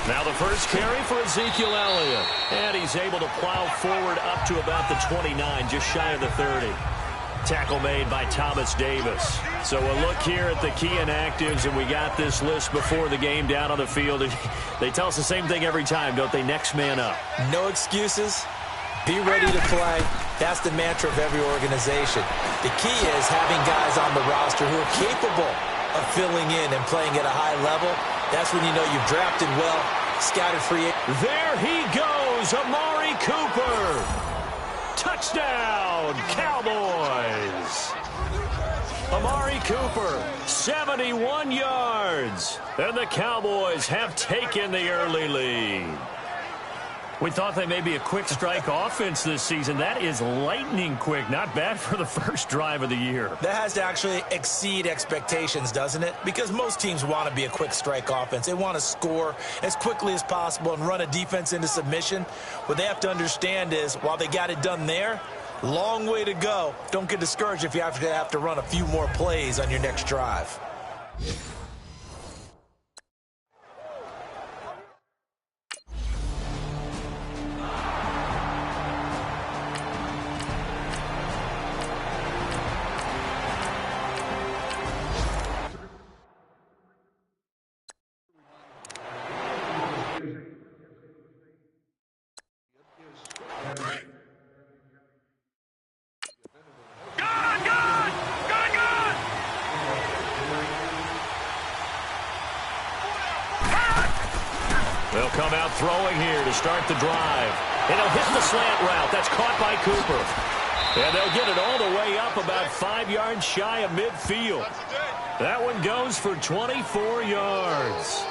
Now the first carry for Ezekiel Elliott. And he's able to plow forward up to about the 29, just shy of the 30. Tackle made by Thomas Davis. So a look here at the key inactives, and we got this list before the game down on the field. They tell us the same thing every time, don't they? Next man up. No excuses. Be ready to play. That's the mantra of every organization. The key is having guys on the roster who are capable of filling in and playing at a high level. That's when you know you've drafted well, scouted free. There he goes, Amari Cooper. Touchdown, Cowboys. Amari Cooper, 71 yards. And the Cowboys have taken the early lead. We thought they may be a quick strike offense this season. That is lightning quick. Not bad for the first drive of the year. That has to actually exceed expectations, doesn't it? Because most teams want to be a quick strike offense. They want to score as quickly as possible and run a defense into submission. What they have to understand is, while they got it done there, long way to go. Don't get discouraged if you have to run a few more plays on your next drive. They'll come out throwing here to start the drive. And he'll hit the slant route. That's caught by Cooper. And they'll get it all the way up about 5 yards shy of midfield. That one goes for 24 yards.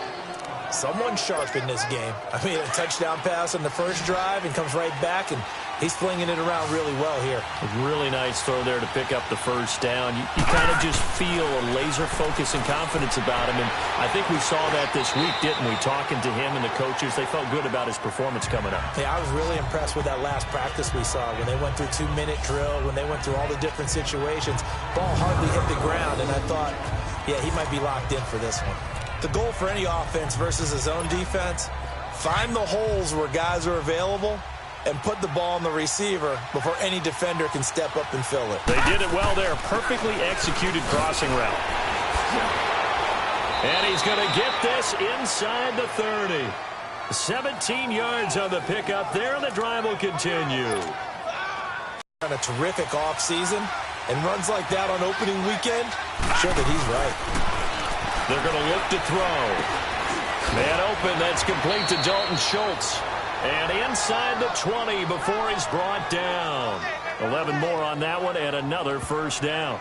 Someone sharp in this game. I mean, a touchdown pass on the first drive and comes right back, and he's flinging it around really well here. A really nice throw there to pick up the first down. You kind of just feel a laser focus and confidence about him, and I think we saw that this week, didn't we? Talking to him and the coaches, they felt good about his performance coming up. Yeah, I was really impressed with that last practice we saw when they went through 2-minute drill, when they went through all the different situations. Ball hardly hit the ground, and I thought, yeah, he might be locked in for this one. The goal for any offense versus a zone defense, find the holes where guys are available and put the ball on the receiver before any defender can step up and fill it. They did it well there. Perfectly executed crossing route. And he's going to get this inside the 30. 17 yards on the pickup there, and the drive will continue. On a terrific offseason, and runs like that on opening weekend, show that he's right. They're going to look to throw. Man open, that's complete to Dalton Schultz. And inside the 20 before he's brought down. 11 more on that one and another first down.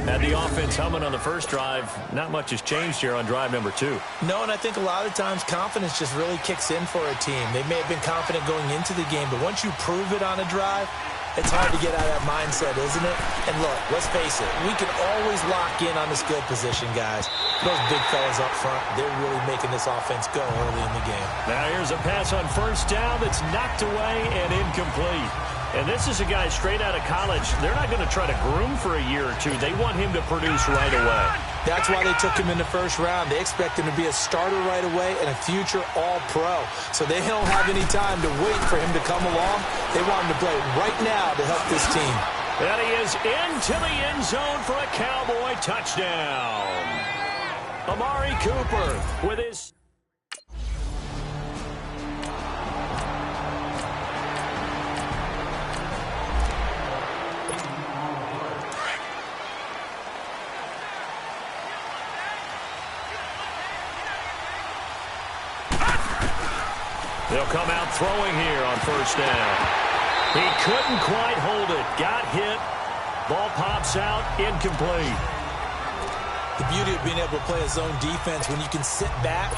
Had the offense humming on the first drive. Not much has changed here on drive number 2. No, and I think a lot of times confidence just really kicks in for a team. They may have been confident going into the game, but once you prove it on a drive, it's hard to get out of that mindset, isn't it? And look, let's face it, we can always lock in on the skill position, guys. Those big fellas up front, they're really making this offense go early in the game. Now here's a pass on first down that's knocked away and incomplete. And this is a guy straight out of college. They're not going to try to groom for a year or two. They want him to produce right away. That's why they took him in the first round. They expect him to be a starter right away and a future all-pro. So they don't have any time to wait for him to come along. They want him to play right now to help this team. And he is into the end zone for a Cowboy touchdown. Amari Cooper with his... They'll come out throwing here on first down. He couldn't quite hold it. Got hit. Ball pops out. Incomplete. The beauty of being able to play a zone defense when you can sit back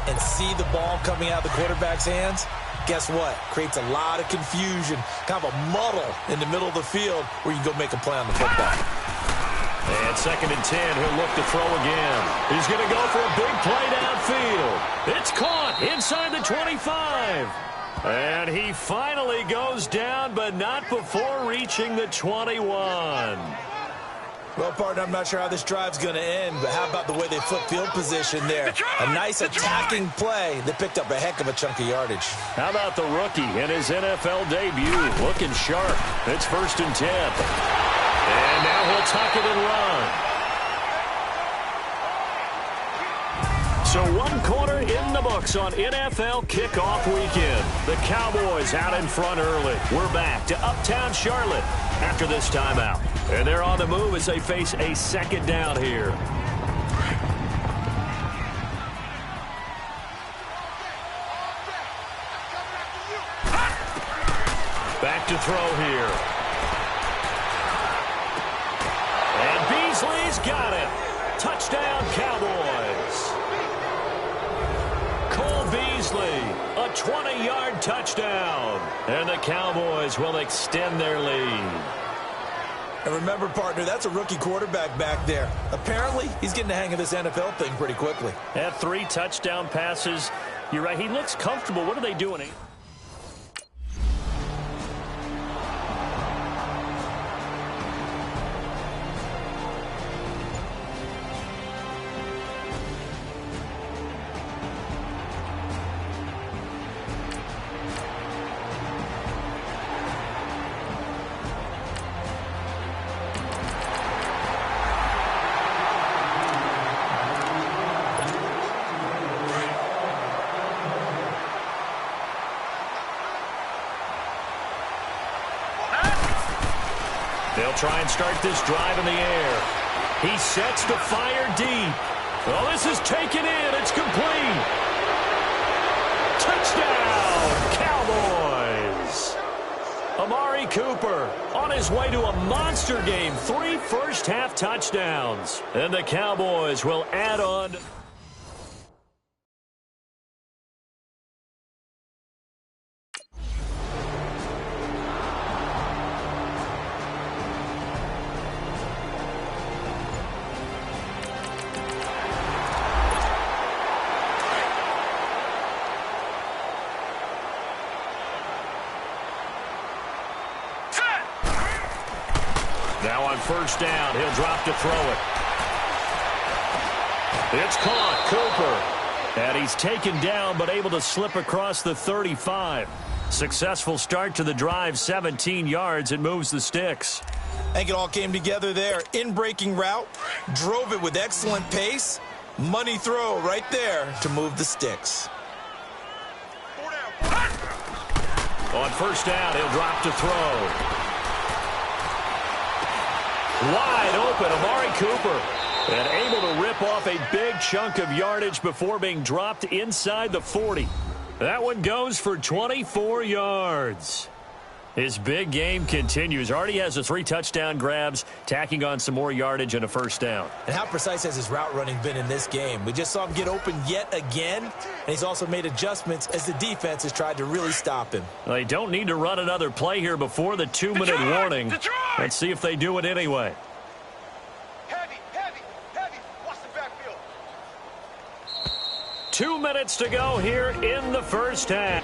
and see the ball coming out of the quarterback's hands, guess what? Creates a lot of confusion, kind of a muddle in the middle of the field where you can go make a play on the football. And 2nd and 10, he'll look to throw again. He's going to go for a big play downfield. It's caught inside the 25. And he finally goes down, but not before reaching the 21. Well, partner, I'm not sure how this drive's going to end, but how about the way they flip field position there? A nice attacking play that picked up a heck of a chunk of yardage. How about the rookie in his NFL debut? Looking sharp. It's 1st and 10. And now he'll tuck it and run. So 1 quarter in the books on NFL kickoff weekend. The Cowboys out in front early. We're back to Uptown Charlotte after this timeout. And they're on the move as they face a 2nd down here. Back to throw here. And Beasley's got it. Touchdown, Cowboys. Cole Beasley, a 20-yard touchdown. And the Cowboys will extend their lead. And remember, partner, that's a rookie quarterback back there. Apparently, he's getting the hang of this NFL thing pretty quickly. Had 3 touchdown passes. You're right, he looks comfortable. What are they doing? They'll try and start this drive in the air. He sets to fire deep. Oh, this is taken in. It's complete. Touchdown, Cowboys. Amari Cooper on his way to a monster game. 3 first-half touchdowns. And the Cowboys will add on. Now on 1st down, he'll drop to throw it. It's caught, Cooper. And he's taken down, but able to slip across the 35. Successful start to the drive, 17 yards, and moves the sticks. I think it all came together there. In-breaking route, drove it with excellent pace. Money throw right there to move the sticks. On 1st down, he'll drop to throw. Wide open, Amari Cooper. And able to rip off a big chunk of yardage before being dropped inside the 40. That one goes for 24 yards. His big game continues. Already has the 3 touchdown grabs, tacking on some more yardage and a 1st down. And how precise has his route running been in this game? We just saw him get open yet again, and he's also made adjustments as the defense has tried to really stop him. They don't need to run another play here before the 2-minute warning. Let's see if they do it anyway. Heavy. Watch the backfield. 2 minutes to go here in the 1st half.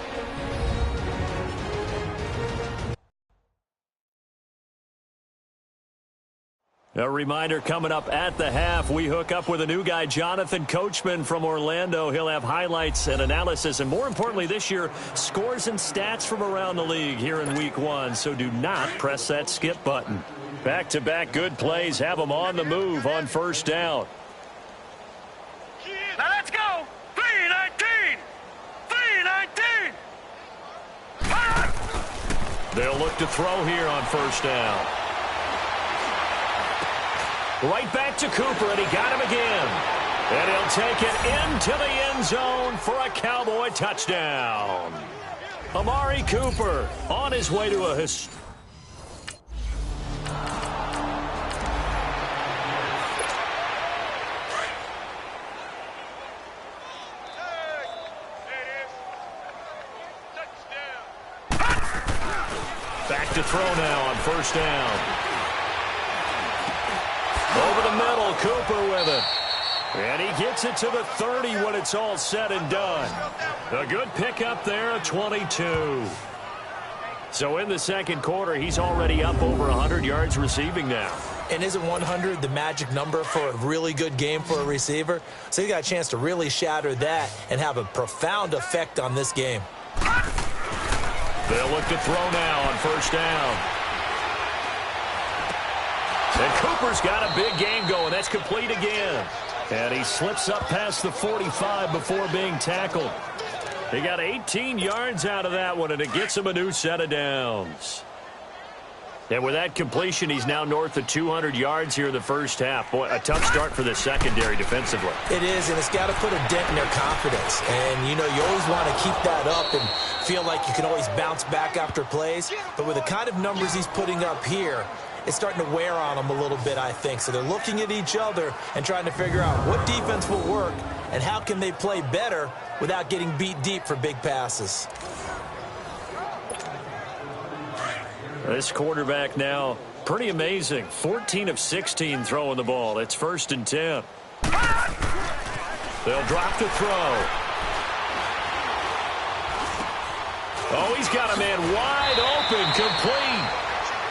A reminder coming up at the half, we hook up with a new guy, Jonathan Coachman from Orlando. He'll have highlights and analysis, and more importantly this year, scores and stats from around the league here in Week 1. So do not press that skip button. Back-to-back good plays have them on the move on 1st down. Now let's go. 3-19. 3-19. They'll look to throw here on 1st down. Right back to Cooper, and he got him again. And he'll take it into the end zone for a Cowboy touchdown. Amari Cooper on his way to a back to throw now on 1st down. Over the middle, Cooper with it. And he gets it to the 30 when it's all said and done. A good pickup there, a 22. So in the 2nd quarter, he's already up over 100 yards receiving now. And isn't 100 the magic number for a really good game for a receiver? So he got a chance to really shatter that and have a profound effect on this game. They'll look to throw now on first down. And Cooper's got a big game going. That's complete again. And he slips up past the 45 before being tackled. He got 18 yards out of that one, and it gets him a new set of downs. And with that completion, he's now north of 200 yards here in the first half. Boy, a tough start for the secondary defensively. It is, and it's got to put a dent in their confidence. And, you know, you always want to keep that up and feel like you can always bounce back after plays. But with the kind of numbers he's putting up here, it's starting to wear on them a little bit, I think. So they're looking at each other and trying to figure out what defense will work and how can they play better without getting beat deep for big passes. This quarterback now, pretty amazing. 14 of 16 throwing the ball. It's 1st and 10. They'll drop the throw. Oh, he's got a man wide open, complete.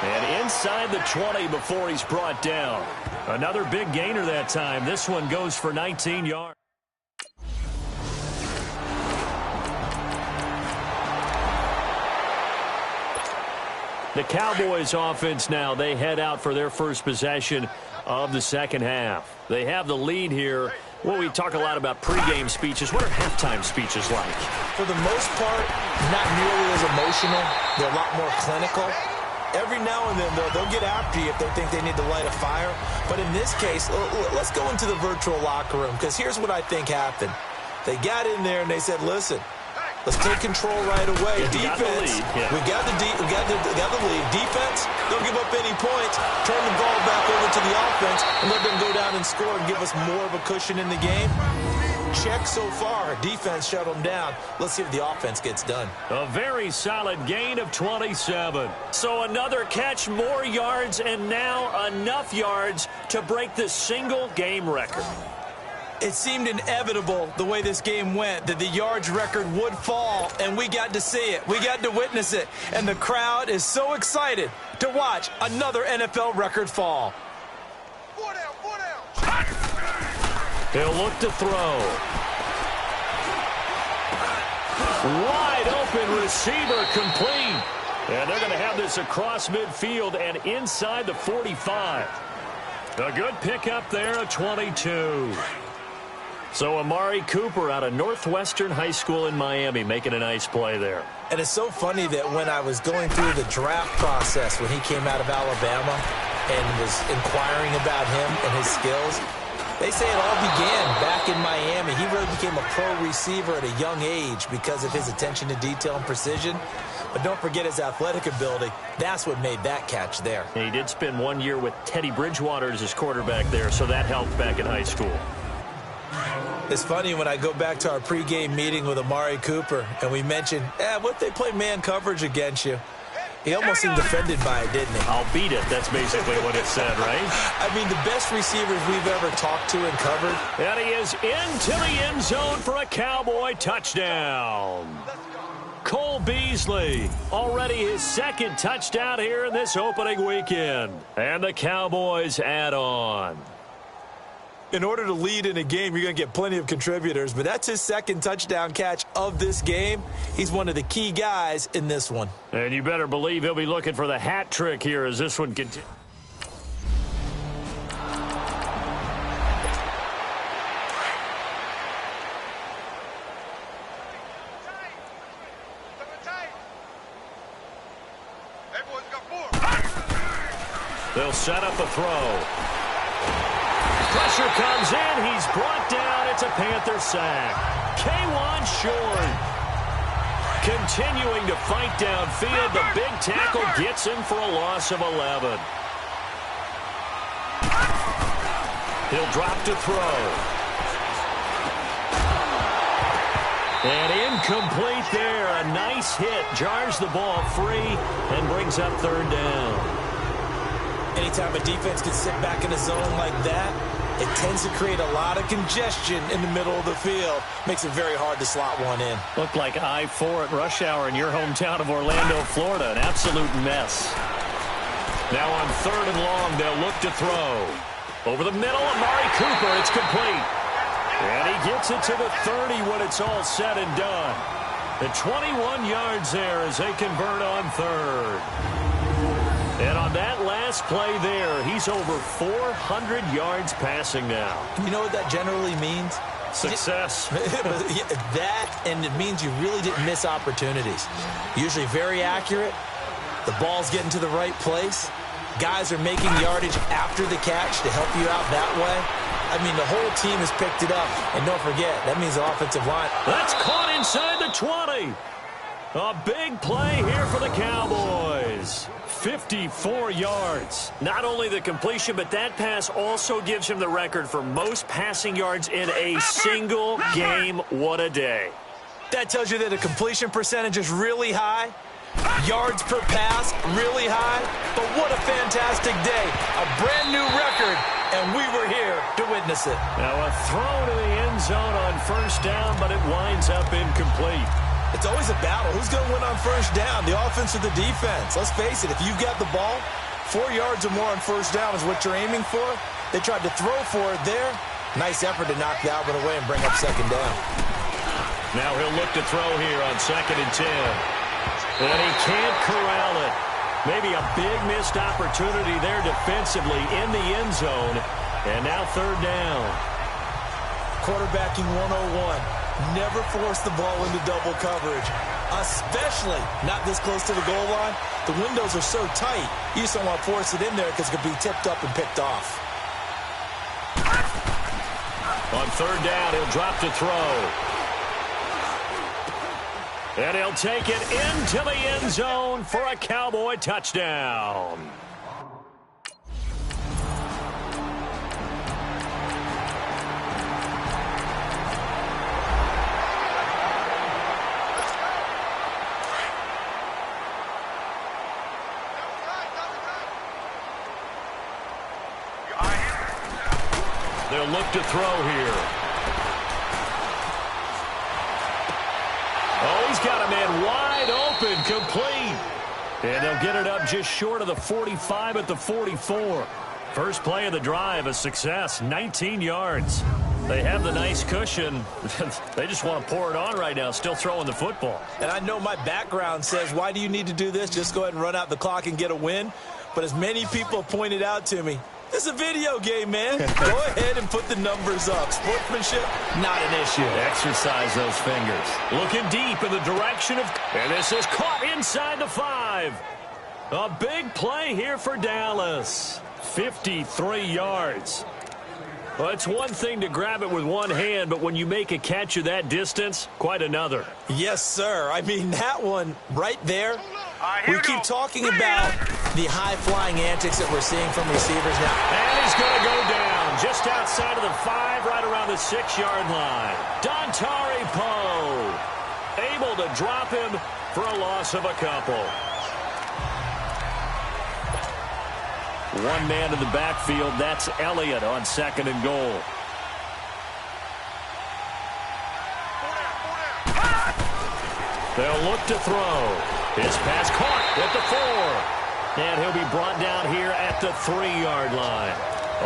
And inside the 20 before he's brought down. Another big gainer that time. This one goes for 19 yards. The Cowboys offense now, they head out for their first possession of the second half. They have the lead here. Well, we talk a lot about pregame speeches. What are halftime speeches like? For the most part, not nearly as emotional. They're a lot more clinical. Every now and then, they'll get after you if they think they need to light a fire. But in this case, let's go into the virtual locker room, because here's what I think happened. They got in there and they said, listen, let's take control right away. Defense, we got the lead. Defense, don't give up any points. Turn the ball back over to the offense and let them go down and score and give us more of a cushion in the game. Check so far. Defense shut them down. Let's see if the offense gets done. A very solid gain of 27. So another catch, more yards, and now enough yards to break the single game record. It seemed inevitable the way this game went that the yards record would fall, and we got to see it. We got to witness it, and the crowd is so excited to watch another NFL record fall. He'll look to throw. Wide open receiver, complete. And they're going to have this across midfield and inside the 45. A good pickup there at 22. So Amari Cooper out of Northwestern High School in Miami making a nice play there. And it's so funny that when I was going through the draft process when he came out of Alabama and was inquiring about him and his skills, they say it all began back in Miami. He really became a pro receiver at a young age because of his attention to detail and precision. But don't forget his athletic ability. That's what made that catch there. He did spend 1 year with Teddy Bridgewater as his quarterback there, so that helped back in high school. It's funny when I go back to our pregame meeting with Amari Cooper and we mentioned, what if they play man coverage against you? He almost seemed offended by it, didn't he? I'll beat it. That's basically what it said, right? I mean, the best receivers we've ever talked to and covered. And he is into the end zone for a Cowboy touchdown. Cole Beasley, already his second touchdown here in this opening weekend. And the Cowboys add on. In order to lead in a game, you're going to get plenty of contributors, but that's his second touchdown catch of this game. He's one of the key guys in this one. And you better believe he'll be looking for the hat trick here as this one continues. They'll set up a throw. Pressure comes in. He's brought down. It's a Panther sack. K'Wan Short continuing to fight downfield. The big tackle gets him for a loss of 11. He'll drop to throw. And incomplete there. A nice hit. Jars the ball free and brings up third down. Anytime a defense can sit back in a zone like that, it tends to create a lot of congestion in the middle of the field. Makes it very hard to slot one in. Looked like I-4 at rush hour in your hometown of Orlando, Florida. An absolute mess. Now on 3rd and long, they'll look to throw. Over the middle, Amari Cooper. It's complete. And he gets it to the 30 when it's all said and done. The 21 yards there as they convert on 3rd. And on that last play there, he's over 400 yards passing now. You know what that generally means? Success. That, and it means you really didn't miss opportunities. Usually very accurate. The ball's getting to the right place. Guys are making yardage after the catch to help you out that way. I mean, the whole team has picked it up. And don't forget, that means the offensive line. That's caught inside the 20. A big play here for the Cowboys. 54 yards. Not only the completion, but that pass also gives him the record for most passing yards in a single game. What a day. That tells you that the completion percentage is really high. Yards per pass, really high. But what a fantastic day. A brand new record, and we were here to witness it. Now a throw to the end zone on 1st down, but it winds up incomplete. It's always a battle. Who's going to win on 1st down, the offense or the defense? Let's face it, if you've got the ball, 4 yards or more on 1st down is what you're aiming for. They tried to throw for it there. Nice effort to knock the Alvin away and bring up 2nd down. Now he'll look to throw here on 2nd and 10. And he can't corral it. Maybe a big missed opportunity there defensively in the end zone. And now 3rd down. Quarterbacking 101. Never force the ball into double coverage, especially not this close to the goal line. The windows are so tight, you just don't want to force it in there because it could be tipped up and picked off. On 3rd down, he'll drop to throw. And he'll take it into the end zone for a Cowboy touchdown. They'll look to throw here. Oh, he's got a man wide open, complete. And they'll get it up just short of the 45 at the 44. First play of the drive, a success, 19 yards. They have the nice cushion. They just want to pour it on right now, still throwing the football. And I know my background says, why do you need to do this? Just go ahead and run out the clock and get a win. But as many people pointed out to me, it's a video game, man. Go ahead and put the numbers up. Sportsmanship, not an issue. Exercise those fingers. Looking deep in the direction of... And this is caught inside the 5. A big play here for Dallas. 53 yards. Well, it's one thing to grab it with one hand, but when you make a catch of that distance, quite another. Yes, sir. I mean, that one right there, we keep talking about the high-flying antics that we're seeing from receivers now. And he's going to go down just outside of the 5, right around the 6-yard line. Dontari Poe able to drop him for a loss of a couple. One man in the backfield, that's Elliott on 2nd and goal. They'll look to throw. His pass caught at the 4. And he'll be brought down here at the 3-yard line.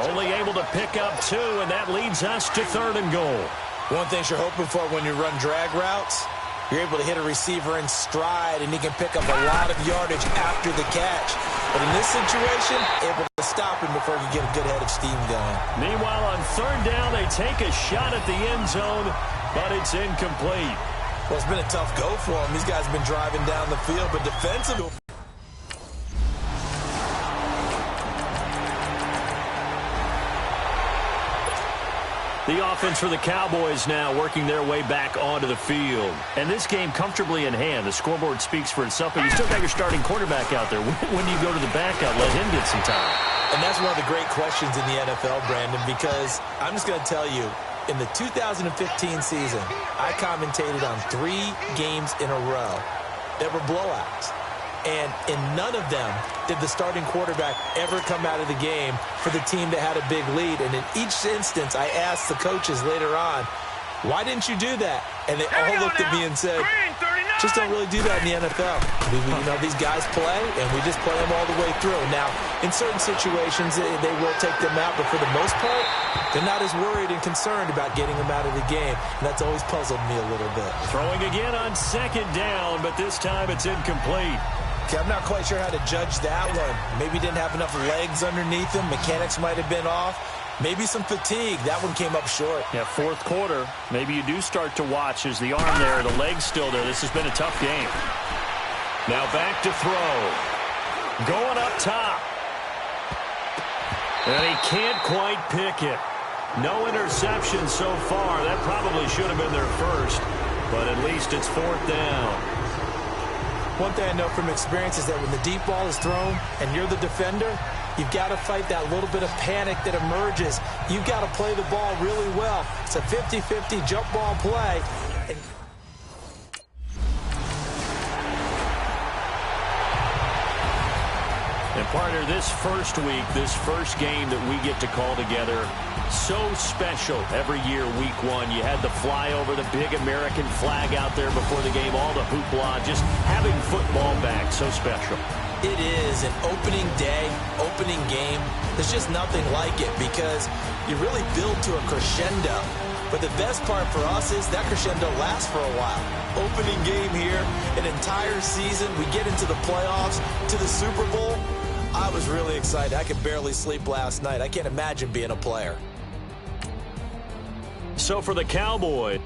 Only able to pick up 2, and that leads us to 3rd and goal. One thing you're hoping for when you run drag routes, you're able to hit a receiver in stride, and he can pick up a lot of yardage after the catch. But in this situation, able to stop him before he can get a good head of steam going. Meanwhile, on 3rd down, they take a shot at the end zone, but it's incomplete. Well, it's been a tough go for him. These guys have been driving down the field, but defensively... The offense for the Cowboys now working their way back onto the field. And this game comfortably in hand. The scoreboard speaks for itself, but you still got your starting quarterback out there. When do you go to the backup? Let him get some time. And that's one of the great questions in the NFL, Brandon, because I'm just going to tell you, in the 2015 season, I commentated on 3 games in a row that were blowouts. And in none of them did the starting quarterback ever come out of the game for the team that had a big lead. And in each instance, I asked the coaches later on, why didn't you do that? And they all looked at me and said, Just don't really do that in the NFL. These guys play, and we just play them all the way through. Now, in certain situations, they will take them out, but for the most part, they're not as worried and concerned about getting them out of the game, and that's always puzzled me a little bit. Throwing again on second down, but this time it's incomplete. Okay, I'm not quite sure how to judge that one. Maybe didn't have enough legs underneath him. Mechanics might have been off. Maybe some fatigue. That one came up short. Yeah, fourth quarter. Maybe you do start to watch as the arm there, the leg's still there. This has been a tough game. Now back to throw. Going up top. And he can't quite pick it. No interception so far. That probably should have been their first, but at least it's fourth down. One thing I know from experience is that when the deep ball is thrown and you're the defender, you've got to fight that little bit of panic that emerges. You've got to play the ball really well. It's a 50-50 jump ball play. And partner, this first week, this first game that we get to call together, so special every year, week one. You had the flyover, the big American flag out there before the game, all the hoopla, just having football back, so special. It is an opening day, opening game. There's just nothing like it because you really build to a crescendo. But the best part for us is that crescendo lasts for a while. Opening game here, an entire season. We get into the playoffs, to the Super Bowl. I was really excited. I could barely sleep last night. I can't imagine being a player. So for the Cowboys,